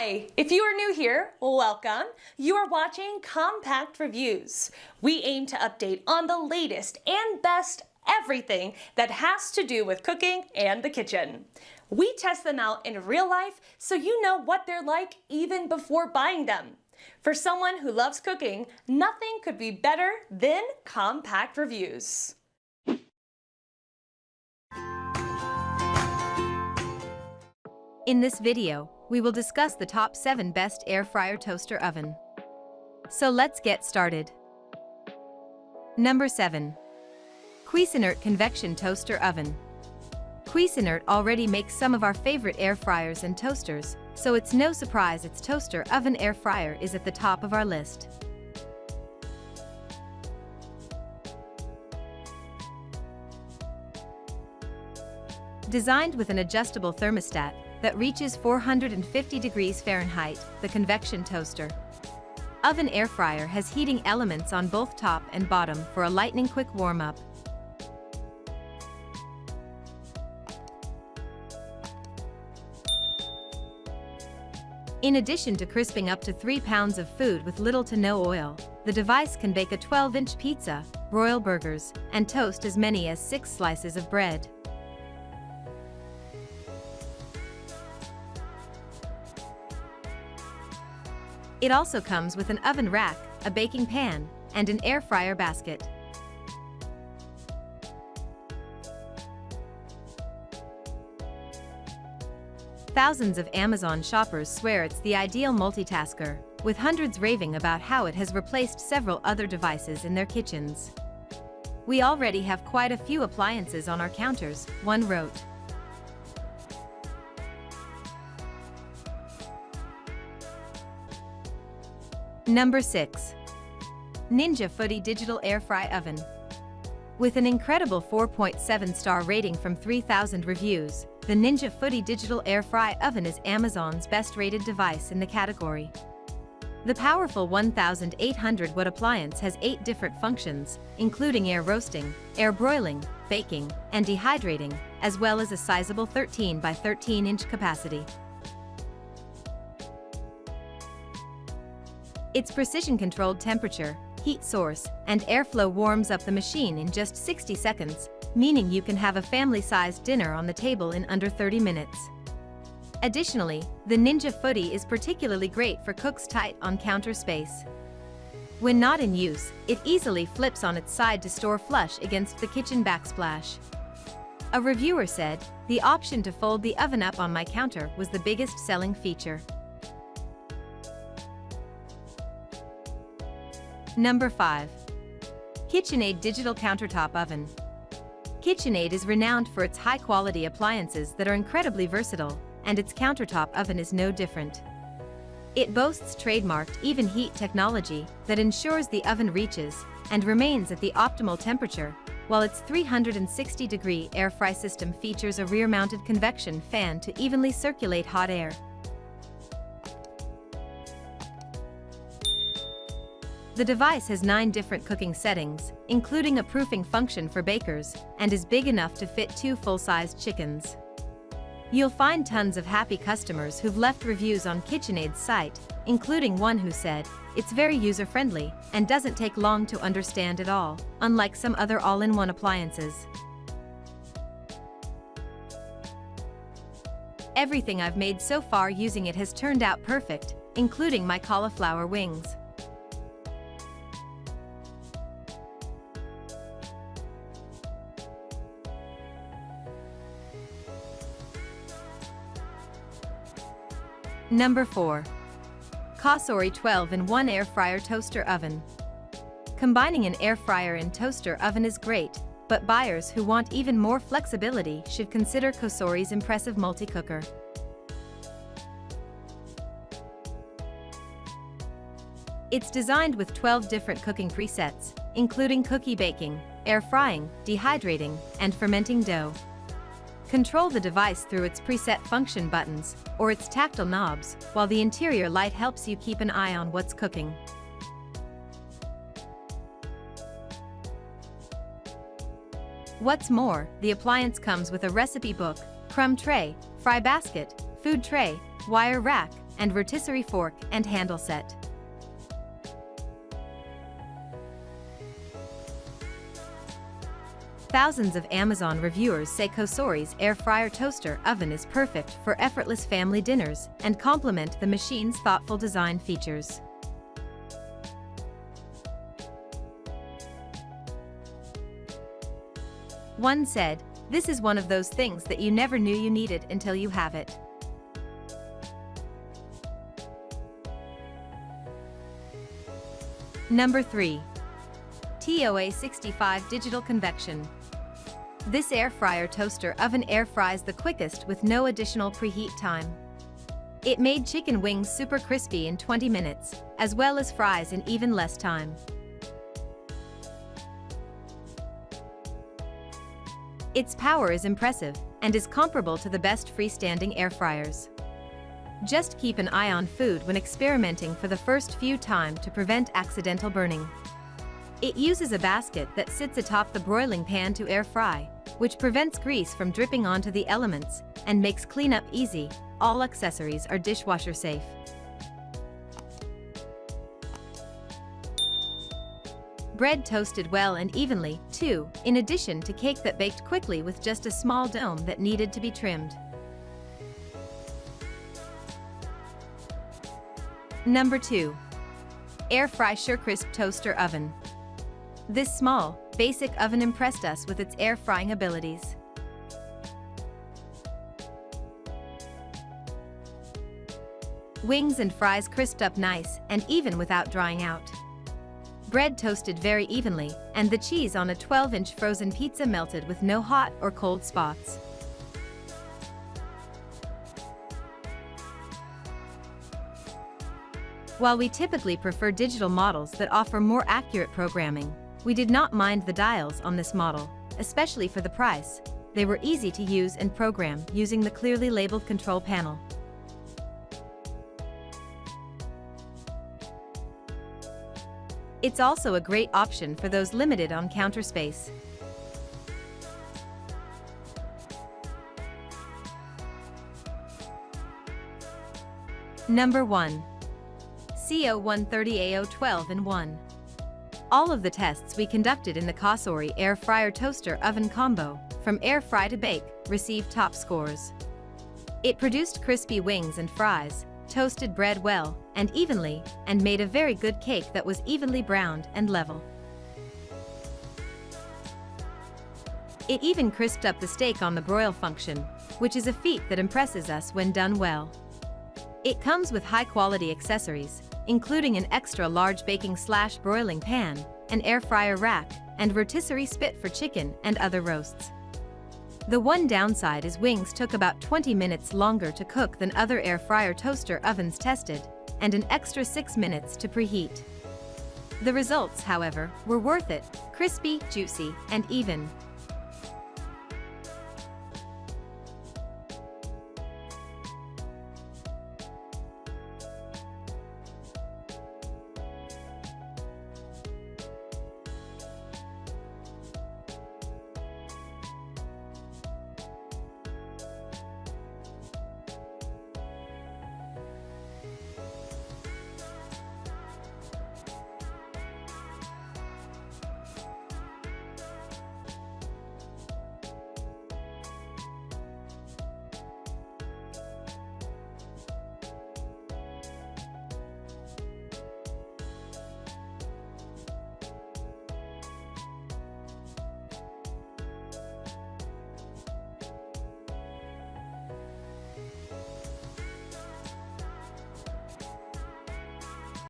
Hi! If you are new here, welcome. You are watching Compact Reviews. We aim to update on the latest and best everything that has to do with cooking and the kitchen. We test them out in real life so you know what they're like even before buying them. For someone who loves cooking, nothing could be better than Compact Reviews. In this video, we will discuss the top 7 best air fryer toaster oven. So let's get started. Number 7. Cuisinart Convection Toaster Oven. Cuisinart already makes some of our favorite air fryers and toasters, so it's no surprise its toaster oven air fryer is at the top of our list. Designed with an adjustable thermostat that reaches 450 degrees Fahrenheit, the convection toaster oven air fryer has heating elements on both top and bottom for a lightning-quick warm-up. In addition to crisping up to 3 pounds of food with little to no oil, the device can bake a 12-inch pizza, broil burgers, and toast as many as 6 slices of bread. It also comes with an oven rack, a baking pan, and an air fryer basket. Thousands of Amazon shoppers swear it's the ideal multitasker, with hundreds raving about how it has replaced several other devices in their kitchens. "We already have quite a few appliances on our counters," one wrote. Number 6. Ninja Foodi Digital Air Fry Oven. With an incredible 4.7-star rating from 3,000 reviews, the Ninja Foodi Digital Air Fry Oven is Amazon's best-rated device in the category. The powerful 1,800-watt appliance has 8 different functions, including air roasting, air broiling, baking, and dehydrating, as well as a sizable 13 by 13-inch capacity. Its precision-controlled temperature, heat source, and airflow warms up the machine in just 60 seconds, meaning you can have a family-sized dinner on the table in under 30 minutes. Additionally, the Ninja Foodi is particularly great for cooks tight on counter space. When not in use, it easily flips on its side to store flush against the kitchen backsplash. A reviewer said, "The option to fold the oven up on my counter was the biggest selling feature." Number 5. KitchenAid Digital Countertop Oven. KitchenAid is renowned for its high-quality appliances that are incredibly versatile, and its countertop oven is no different. It boasts trademarked even heat technology that ensures the oven reaches and remains at the optimal temperature, while its 360-degree air fry system features a rear-mounted convection fan to evenly circulate hot air. The device has 9 different cooking settings, including a proofing function for bakers, and is big enough to fit 2 full-sized chickens. You'll find tons of happy customers who've left reviews on KitchenAid's site, including one who said, "It's very user-friendly and doesn't take long to understand at all, unlike some other all-in-one appliances. Everything I've made so far using it has turned out perfect, including my cauliflower wings." Number 4. COSORI 12-in-1 Air Fryer Toaster Oven. Combining an air fryer and toaster oven is great, but buyers who want even more flexibility should consider COSORI's impressive multi-cooker. It's designed with 12 different cooking presets, including cookie baking, air frying, dehydrating, and fermenting dough. Control the device through its preset function buttons or its tactile knobs, while the interior light helps you keep an eye on what's cooking. What's more, the appliance comes with a recipe book, crumb tray, fry basket, food tray, wire rack, and rotisserie fork and handle set. Thousands of Amazon reviewers say COSORI's air fryer toaster oven is perfect for effortless family dinners and complement the machine's thoughtful design features. One said, "This is one of those things that you never knew you needed until you have it." Number 3. TOA-65 Digital Convection. This air fryer toaster oven air fries the quickest with no additional preheat time. It made chicken wings super crispy in 20 minutes, as well as fries in even less time. Its power is impressive and is comparable to the best freestanding air fryers. Just keep an eye on food when experimenting for the first few times to prevent accidental burning. It uses a basket that sits atop the broiling pan to air fry, which prevents grease from dripping onto the elements and makes cleanup easy. All accessories are dishwasher safe. Bread toasted well and evenly, too, in addition to cake that baked quickly with just a small dome that needed to be trimmed. Number 2. Air Fry SureCrisp Toaster Oven. This small, basic oven impressed us with its air frying abilities. Wings and fries crisped up nice and even without drying out. Bread toasted very evenly, and the cheese on a 12-inch frozen pizza melted with no hot or cold spots. While we typically prefer digital models that offer more accurate programming, we did not mind the dials on this model, especially for the price. They were easy to use and program using the clearly labeled control panel. It's also a great option for those limited on counter space. Number 1. CO130AO12-in-1. All of the tests we conducted in the COSORI air fryer toaster oven combo, from air fry to bake, received top scores. It produced crispy wings and fries, toasted bread well and evenly, and made a very good cake that was evenly browned and level. It even crisped up the steak on the broil function, which is a feat that impresses us when done well. It comes with high-quality accessories, including an extra-large baking/broiling pan, an air fryer rack, and rotisserie spit for chicken and other roasts. The one downside is wings took about 20 minutes longer to cook than other air fryer toaster ovens tested, and an extra 6 minutes to preheat. The results, however, were worth it: crispy, juicy, and even.